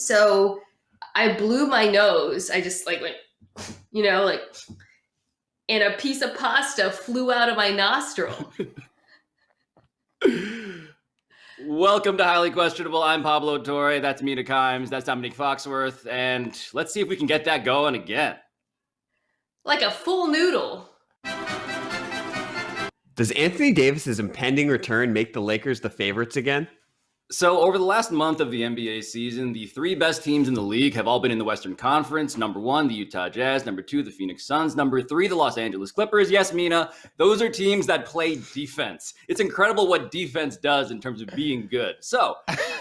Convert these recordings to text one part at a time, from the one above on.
So I blew my nose. I just like went, like, and a piece of pasta flew out of my nostril. Welcome to Highly Questionable. I'm Pablo Torre. That's Mina. That's Domonique Foxworth. And let's see if we can get that going again. Like a full noodle. Does Anthony Davis's impending return make the Lakers the favorites again? So over the last month of the NBA season, the three best teams in the league have all been in the Western Conference. Number 1, the Utah Jazz. Number 2, the Phoenix Suns. Number 3, the Los Angeles Clippers. Yes, Mina, those are teams that play defense. It's incredible what defense does in terms of being good. So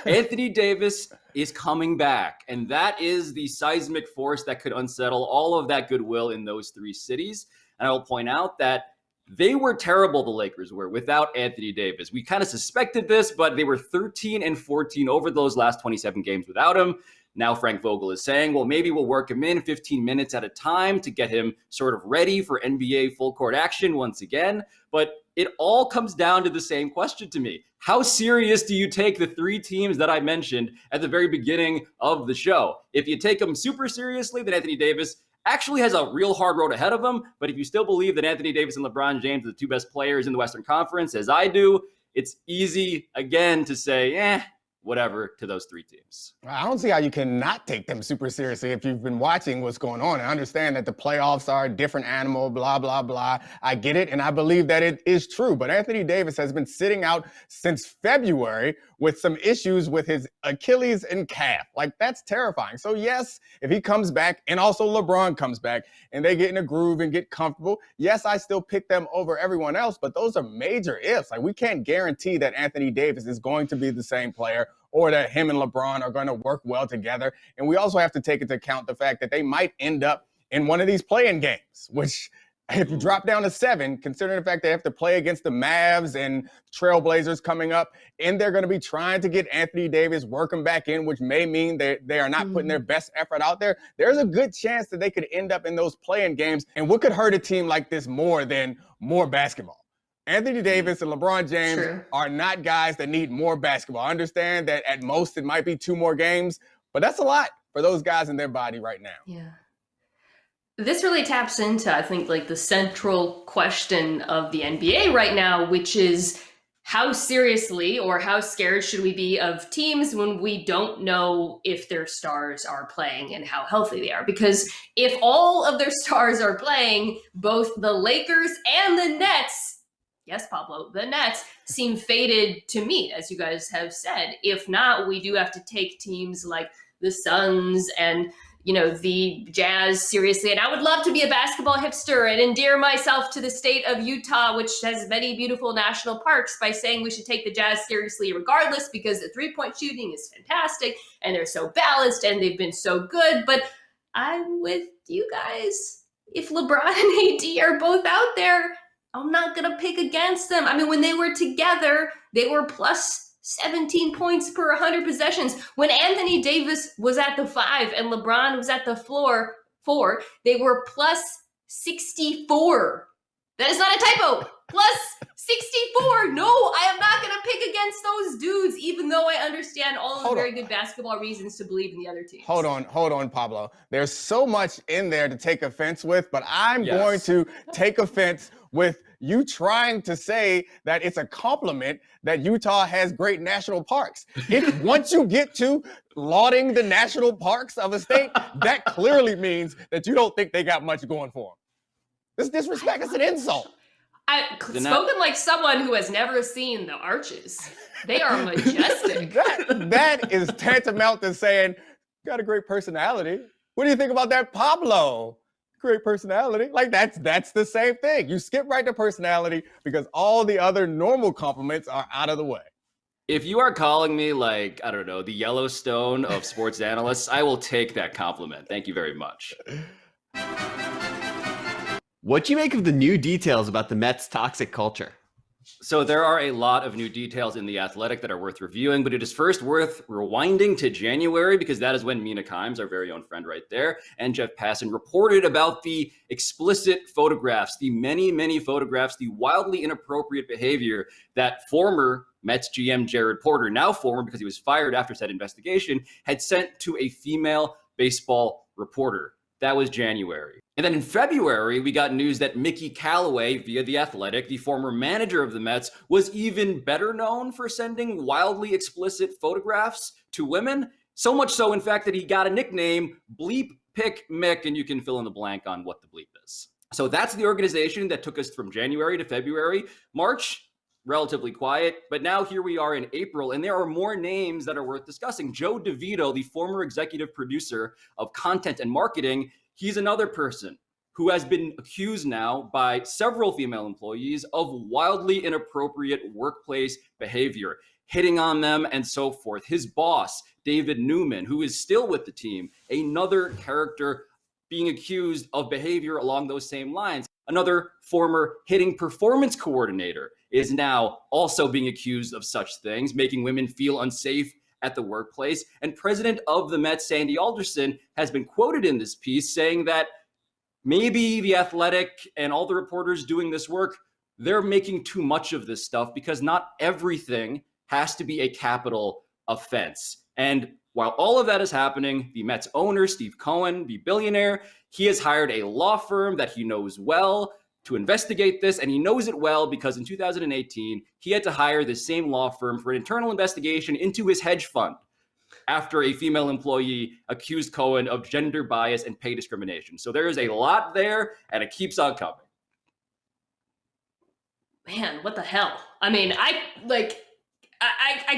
Anthony Davis is coming back, and that is the seismic force that could unsettle all of that goodwill in those three cities. And I will point out that they were terrible, the Lakers were, without Anthony Davis. We kind of suspected this, but they were 13-14 over those last 27 games without him. Now Frank Vogel is saying, well, maybe we'll work him in 15 minutes at a time to get him sort of ready for NBA full court action once again. But it all comes down to the same question to me. How serious do you take the three teams that I mentioned at the very beginning of the show? If you take them super seriously, then Anthony Davis actually has a real hard road ahead of him. But if you still believe that Anthony Davis and LeBron James are the two best players in the Western Conference, as I do, it's easy, again, to say, whatever to those three teams. I don't see how you can not take them super seriously if you've been watching what's going on. I understand that the playoffs are a different animal, blah, blah, blah. I get it, and I believe that it is true. But Anthony Davis has been sitting out since February with some issues with his Achilles and calf. Like, that's terrifying. So, yes, if he comes back, and also LeBron comes back, and they get in a groove and get comfortable, yes, I still pick them over everyone else, but those are major ifs. Like, we can't guarantee that Anthony Davis is going to be the same player or that him and LeBron are going to work well together. And we also have to take into account the fact that they might end up in one of these play-in games, which if you drop down to 7, considering the fact they have to play against the Mavs and Trailblazers coming up, and they're going to be trying to get Anthony Davis, work him back in, which may mean that they are not putting their best effort out there. There's a good chance that they could end up in those play-in games. And what could hurt a team like this more than more basketball? Anthony Davis and LeBron James are not guys that need more basketball. I understand that at most it might be 2 more games, but that's a lot for those guys in their body right now. Yeah. This really taps into, I think, like the central question of the NBA right now, which is how seriously or how scared should we be of teams when we don't know if their stars are playing and how healthy they are? Because if all of their stars are playing, both the Lakers and the Nets, yes, Pablo, the Nets seem fated to meet, as you guys have said. If not, we do have to take teams like the Suns and, the Jazz seriously. And I would love to be a basketball hipster and endear myself to the state of Utah, which has many beautiful national parks, by saying we should take the Jazz seriously regardless, because the three-point shooting is fantastic and they're so balanced and they've been so good. But I'm with you guys. If LeBron and AD are both out there, I'm not going to pick against them. I mean, when they were together, they were plus 17 points per 100 possessions. When Anthony Davis was at the 5 and LeBron was at the 4, they were plus 64. That is not a typo. Plus 64. No, I am not going to pick against those dudes, even though I understand all of the very good basketball reasons to believe in the other teams. Hold on, Pablo. There's so much in there to take offense with, but I'm going to take offense with you trying to say that it's a compliment that Utah has great national parks. Once you get to lauding the national parks of a state, that clearly means that you don't think they got much going for them. This disrespect is an insult. Spoken like someone who has never seen the arches. They are majestic. that is tantamount to saying, got a great personality. What do you think about that, Pablo? Great personality. Like, that's the same thing. You skip right to personality because all the other normal compliments are out of the way. If you are calling me, like, I don't know, the Yellowstone of sports analysts, I will take that compliment. Thank you very much. What do you make of the new details about the Mets' toxic culture? So there are a lot of new details in The Athletic that are worth reviewing, but it is first worth rewinding to January because that is when Mina, our very own friend right there, and Jeff Passan reported about the explicit photographs, the many, many photographs, the wildly inappropriate behavior that former Mets GM Jared Porter, now former because he was fired after said investigation, had sent to a female baseball reporter. That was January. And then in February, we got news that Mickey Callaway, via The Athletic, the former manager of the Mets, was even better known for sending wildly explicit photographs to women. So much so, in fact, that he got a nickname, Bleep Pick Mick, and you can fill in the blank on what the bleep is. So that's the organization that took us from January to February. March, relatively quiet, but now here we are in April, and there are more names that are worth discussing. Joe DeVito, the former executive producer of content and marketing, he's another person who has been accused now by several female employees of wildly inappropriate workplace behavior, hitting on them and so forth. His boss, David Newman, who is still with the team, another character being accused of behavior along those same lines. Another former hitting performance coordinator is now also being accused of such things, making women feel unsafe at the workplace. And president of the Mets, Sandy Alderson, has been quoted in this piece saying that maybe The Athletic and all the reporters doing this work, they're making too much of this stuff because not everything has to be a capital offense. And while all of that is happening, the Mets owner, Steve Cohen, the billionaire, he has hired a law firm that he knows well to investigate this, and he knows it well because in 2018, he had to hire the same law firm for an internal investigation into his hedge fund after a female employee accused Cohen of gender bias and pay discrimination. So there is a lot there, and it keeps on coming. Man, what the hell? I mean, I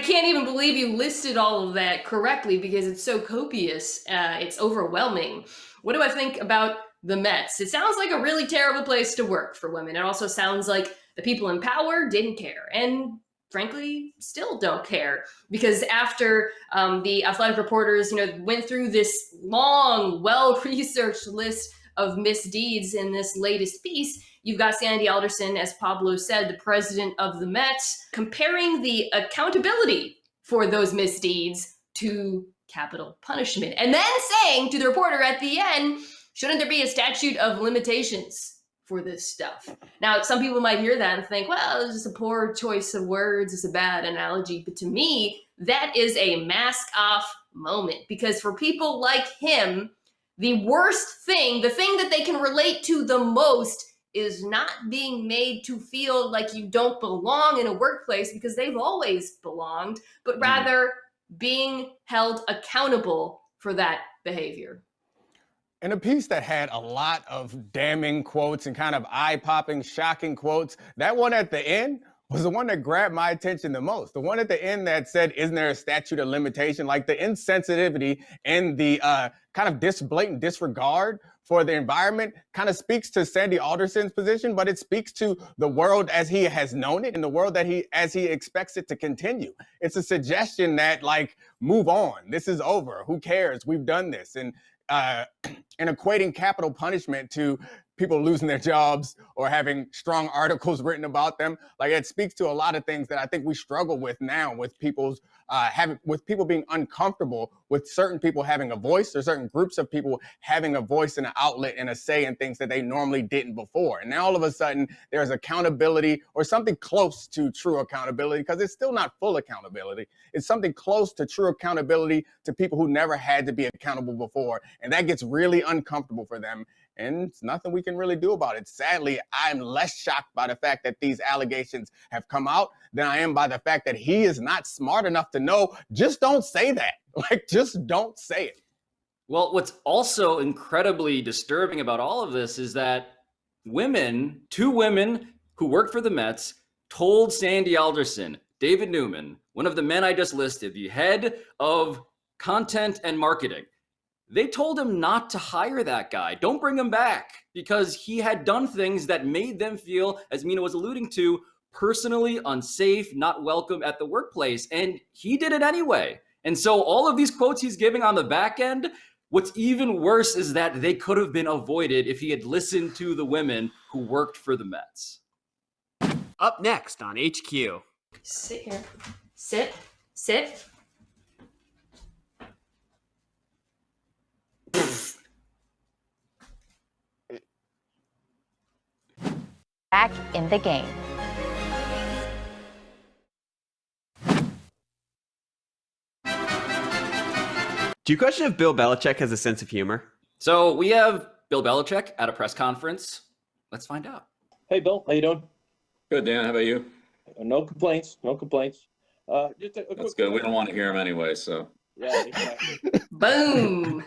can't even believe you listed all of that correctly because it's so copious. It's overwhelming. What do I think about the Mets? It sounds like a really terrible place to work for women. It also sounds like the people in power didn't care and frankly still don't care because after the Athletic reporters, went through this long, well-researched list of misdeeds in this latest piece, you've got Sandy Alderson, as Pablo said, the president of the Mets, comparing the accountability for those misdeeds to capital punishment. And then saying to the reporter at the end, shouldn't there be a statute of limitations for this stuff? Now, some people might hear that and think, well, it's just a poor choice of words. It's a bad analogy. But to me, that is a mask off moment because for people like him, the worst thing, the thing that they can relate to the most is not being made to feel like you don't belong in a workplace because they've always belonged, but rather being held accountable for that behavior. In a piece that had a lot of damning quotes and kind of eye-popping, shocking quotes, that one at the end was the one that grabbed my attention the most. The one at the end that said, isn't there a statute of limitation? Like the insensitivity and the kind of blatant disregard for the environment kind of speaks to Sandy Alderson's position, but it speaks to the world as he has known it and the world that as he expects it to continue. It's a suggestion that like, move on, this is over, who cares, we've done this. And equating capital punishment to people losing their jobs or having strong articles written about them, like it speaks to a lot of things that I think we struggle with now with people's with people being uncomfortable with certain people having a voice or certain groups of people having a voice and an outlet and a say in things that they normally didn't before. And now all of a sudden there's accountability or something close to true accountability because it's still not full accountability. It's something close to true accountability to people who never had to be accountable before. And that gets really uncomfortable for them. And it's nothing we can really do about it. Sadly, I'm less shocked by the fact that these allegations have come out than I am by the fact that he is not smart enough to know, just don't say that. Like, just don't say it. Well, what's also incredibly disturbing about all of this is that two women who worked for the Mets told Sandy Alderson, David Newman, one of the men I just listed, the head of content and marketing, they told him not to hire that guy. Don't bring him back because he had done things that made them feel, as Mina was alluding to, personally unsafe, not welcome at the workplace. And he did it anyway. And so all of these quotes he's giving on the back end, what's even worse is that they could have been avoided if he had listened to the women who worked for the Mets. Up next on HQ. Sit here. Sit. Sit. Back in the game. Do you question if Bill Belichick has a sense of humor? So we have Bill Belichick at a press conference. Let's find out. Hey, Bill, how you doing? Good, Dan. How about you? No complaints. No complaints. Just a That's quick good. We don't want to hear him anyway, so. Yeah, exactly. Boom.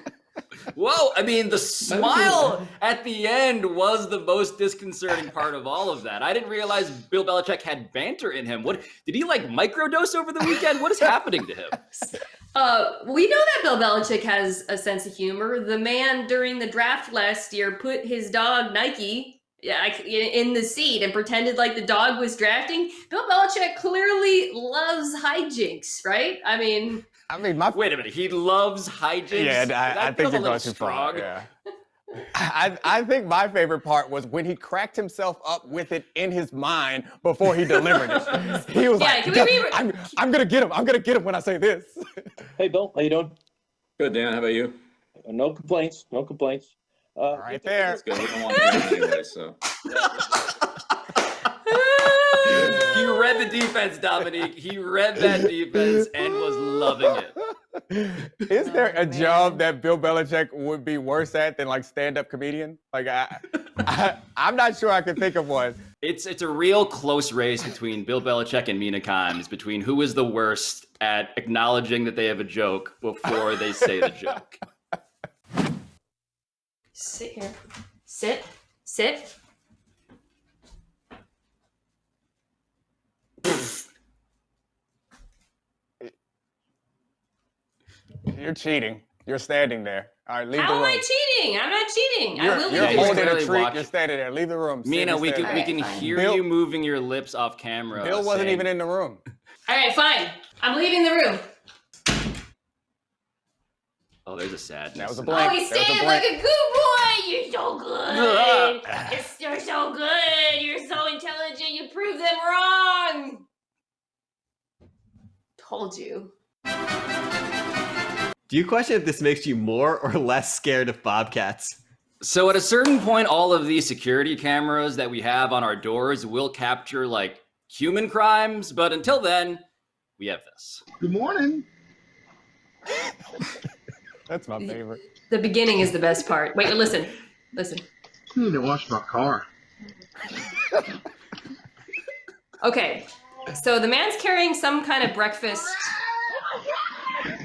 Whoa, I mean, the smile at the end was the most disconcerting part of all of that. I didn't realize Bill Belichick had banter in him. What did he like microdose over the weekend? What is happening to him? We know that Bill Belichick has a sense of humor. The man during the draft last year put his dog Nike in the seat and pretended like the dog was drafting. Bill Belichick clearly loves hijinks, right? I mean, Wait a minute. He loves hijinks. Yeah, I think you're going too far. Yeah. I think my favorite part was when he cracked himself up with it in his mind before he delivered it. He was like, I'm going to get him. I'm going to get him when I say this. Hey, Bill, how you doing? Good, Dan. How about you? No complaints. No complaints. Right there. That's good. We don't want to hear him anyway, so. He read the defense, Domonique. He read that defense and was loving it. Is there a job that Bill Belichick would be worse at than like stand-up comedian? Like I'm not sure I can think of one. It's a real close race between Bill Belichick and Mina, between who is the worst at acknowledging that they have a joke before they say the joke. sit here. Sit. Sit. You're cheating. You're standing there. All right, leave How the room. am I cheating? I'm not cheating. I will You're leave. he's holding a clearly treat. watching. You're standing there. Leave the room. Mina, we can Alright, fine. hear Bill- you moving your lips off camera. Bill wasn't saying- even in the room. All right, fine. I'm leaving the room. Oh, there's a sadness. That was a in blank. Oh, he's That was a staying blank. like a good boy. You're so good. You're so good. You're so intelligent. You proved them wrong. Told you. Do you question if this makes you more or less scared of bobcats? So at a certain point, all of these security cameras that we have on our doors will capture like human crimes, but until then, we have this. Good morning. That's my favorite. The beginning is the best part. Wait, listen. Listen. I need to wash my car. Okay. So the man's carrying some kind of breakfast.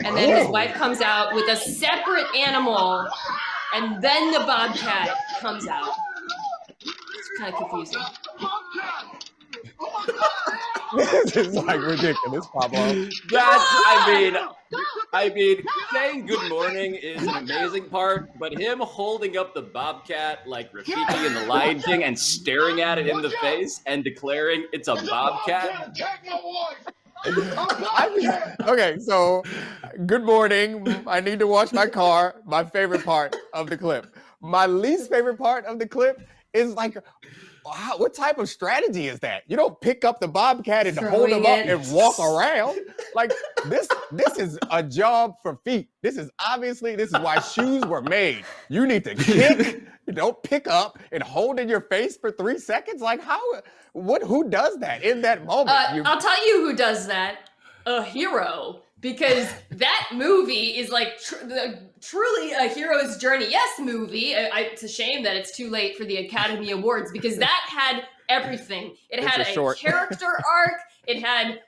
And then his wife comes out with a separate animal. And then the bobcat comes out. It's kind of confusing. This is like ridiculous, Pablo. I mean, saying good morning is an amazing part, but him holding up the bobcat like Rafiki in The Lion King and staring at it in the face and declaring it's a bobcat. Okay, so good morning. I need to wash my car. My favorite part of the clip. My least favorite part of the clip is like, wow, what type of strategy is that? You don't pick up the bobcat and hold him up and walk around. Like this is a job for feet. This is why shoes were made. You need to kick. You don't pick up and hold in your face for 3 seconds. Like who does that in that moment? I'll tell you who does that. A hero. Because that movie is like truly a hero's journey. Yes, movie. It's a shame that it's too late for the Academy Awards because that had everything. It had a character arc. It had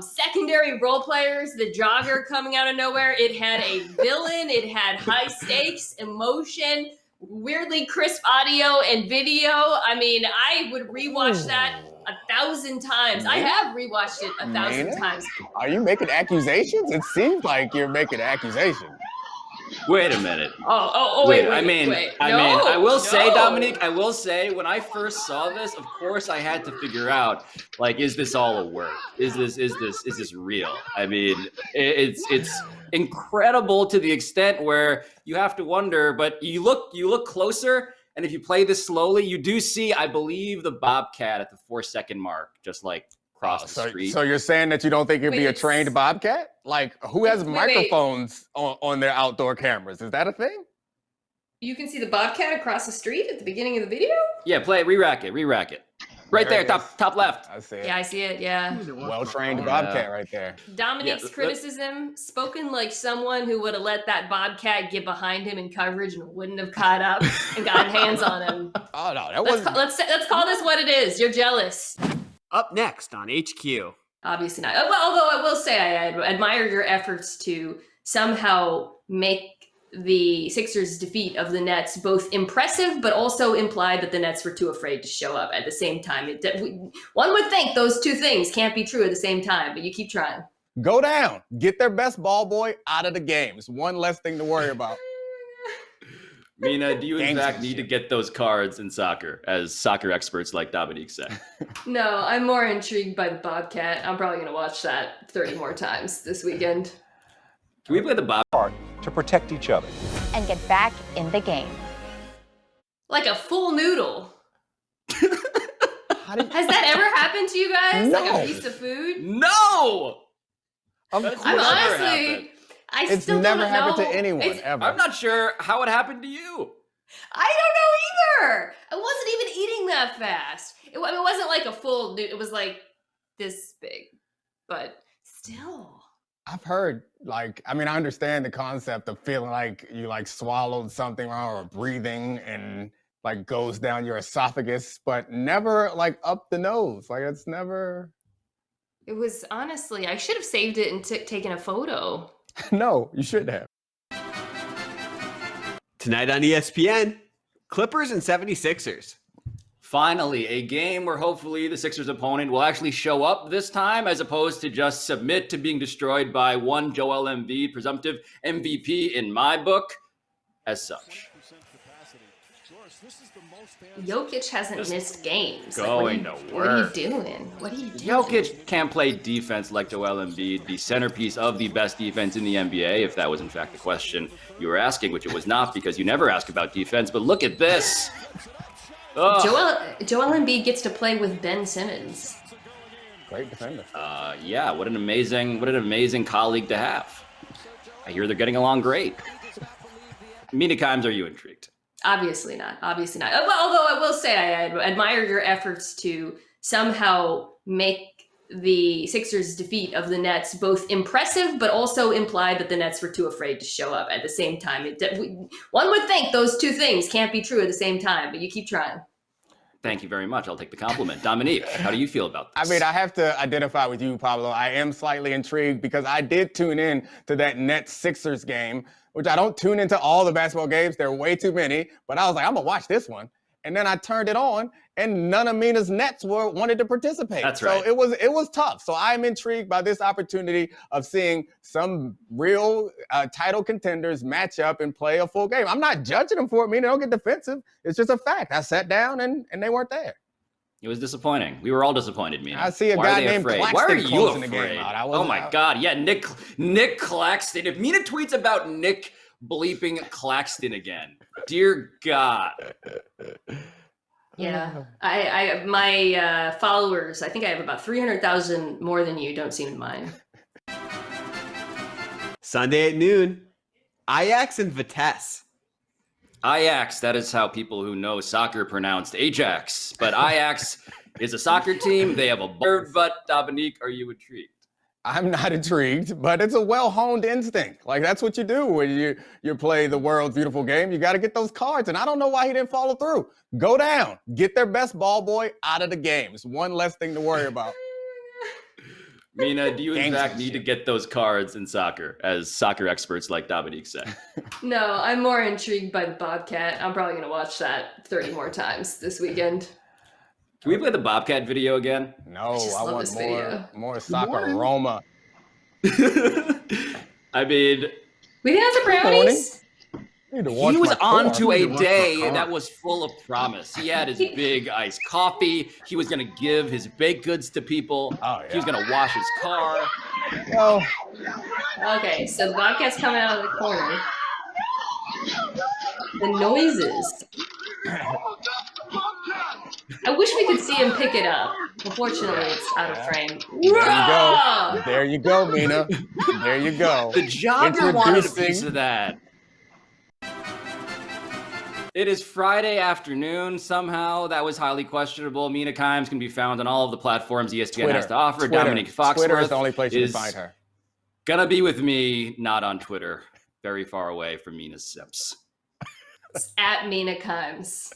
secondary role players, the jogger coming out of nowhere. It had a villain. It had high stakes, emotion, weirdly crisp audio and video. I mean, I would rewatch that 1,000 times. I have rewatched it 1,000 times. Are you making accusations? It seems like you're making accusations. Wait a minute. Wait. I will say, Domonique, I will say, when I first saw this, of course I had to figure out, like, is this all a work? Is this real? I mean, it's incredible to the extent where you have to wonder, but you look closer And if you play this slowly, you do see, I believe, the Bobcat at the 4-second mark, just like cross the street. So you're saying that you don't think it'd be a trained Bobcat? Like, who has microphones on their outdoor cameras? Is that a thing? You can see the Bobcat across the street at the beginning of the video? Yeah, re-rack it. Right there, top left. I see it. Yeah, I see it, yeah. Well-trained Bobcat right there. Domonique's criticism, spoken like someone who would have let that Bobcat get behind him in coverage and wouldn't have caught up and gotten hands on him. Oh, no, that wasn't... Let's call this what it is. You're jealous. Up next on HQ. Obviously not. Although I will say I admire your efforts to somehow make the Sixers' defeat of the Nets both impressive, but also implied that the Nets were too afraid to show up at the same time. One would think those two things can't be true at the same time, but you keep trying. Go down. Get their best ball boy out of the game. It's one less thing to worry about. Mina, do you in fact need to get those cards in soccer, as soccer experts like Domonique say? No, I'm more intrigued by the Bobcat. I'm probably going to watch that 30 more times this weekend. Can we play the Bobcat? To protect each other. And get back in the game. Like a full noodle. Has that ever happened to you guys? No. Like a piece of food? No! I'm honestly, It's still never don't happened know. to anyone, ever. I'm not sure how it happened to you. I don't know either. I wasn't even eating that fast. It wasn't like a full noodle. It was like this big, but still. I've heard, I understand the concept of feeling like you swallowed something wrong or breathing and goes down your esophagus, but never up the nose. It's never. It was honestly, I should have saved it and taken a photo. No, you shouldn't have. Tonight on ESPN, Clippers and 76ers. Finally, a game where hopefully the Sixers opponent will actually show up this time, as opposed to just submit to being destroyed by one Joel Embiid, presumptive MVP in my book, as such. Jokic hasn't missed games. Going to work. What are you doing? Jokic can't play defense like Joel Embiid, the centerpiece of the best defense in the NBA, if that was in fact the question you were asking, which it was not, because you never ask about defense. But look at this. Joel Embiid gets to play with Ben Simmons. Great defender. Yeah, what an amazing colleague to have. I hear they're getting along great. Mina Kimes, are you intrigued? Obviously not. Although I will say I admire your efforts to somehow make the Sixers' defeat of the Nets both impressive, but also implied that the Nets were too afraid to show up at the same time. One would think those two things can't be true at the same time, but you keep trying. Thank you very much. I'll take the compliment. Domonique, how do you feel about this? I have to identify with you, Pablo. I am slightly intrigued because I did tune in to that Nets-Sixers game, which I don't tune into all the basketball games. There are way too many. But I was like, I'm going to watch this one. And then I turned it on, and none of Mina's Nets wanted to participate. That's right. So it was tough. So I'm intrigued by this opportunity of seeing some real title contenders match up and play a full game. I'm not judging them for it. Mina, don't get defensive. It's just a fact. I sat down, and they weren't there. It was disappointing. We were all disappointed, Mina. I see a guy named Claxton. Why are you closing afraid? the game out. Oh my God! Yeah, Nick Claxton. If Mina tweets about Nick bleeping Claxton again, dear God. Yeah, my followers, I think I have about 300,000 more than you. Don't seem to mind. Sunday at noon, Ajax and Vitesse. Ajax, that is how people who know soccer pronounced Ajax. But Ajax is a soccer team. They have a bird. But Domonique, are you intrigued? I'm not intrigued, but it's a well-honed instinct. That's what you do when you play the world's beautiful game. You got to get those cards, and I don't know why he didn't follow through. Go down. Get their best ball boy out of the game. It's one less thing to worry about. Mina, do you in fact need to get those cards in soccer, as soccer experts like Domonique say? No, I'm more intrigued by the Bobcat. I'm probably going to watch that 30 more times this weekend. Can we play the Bobcat video again? No, I want this video. more soccer aroma. I mean, we didn't have the brownies. He was on to a day that was full of promise. He had his big iced coffee. He was going to give his baked goods to people. Oh, yeah. He was going to wash his car. Oh. Okay, so the Bobcat's coming out of the corner. The noises. I wish we could see him pick it up. Unfortunately, it's out of frame. There you go. There you go, Mina. There you go. The jogger wanted a Introducing- piece of that. It is Friday afternoon. Somehow that was highly questionable. Mina Kimes can be found on all of the platforms ESPN has to offer. Domonique Foxworth Twitter is the only place you is can find her. Gonna be with me, not on Twitter. Very far away from Mina's Sips. It's at Mina Kimes.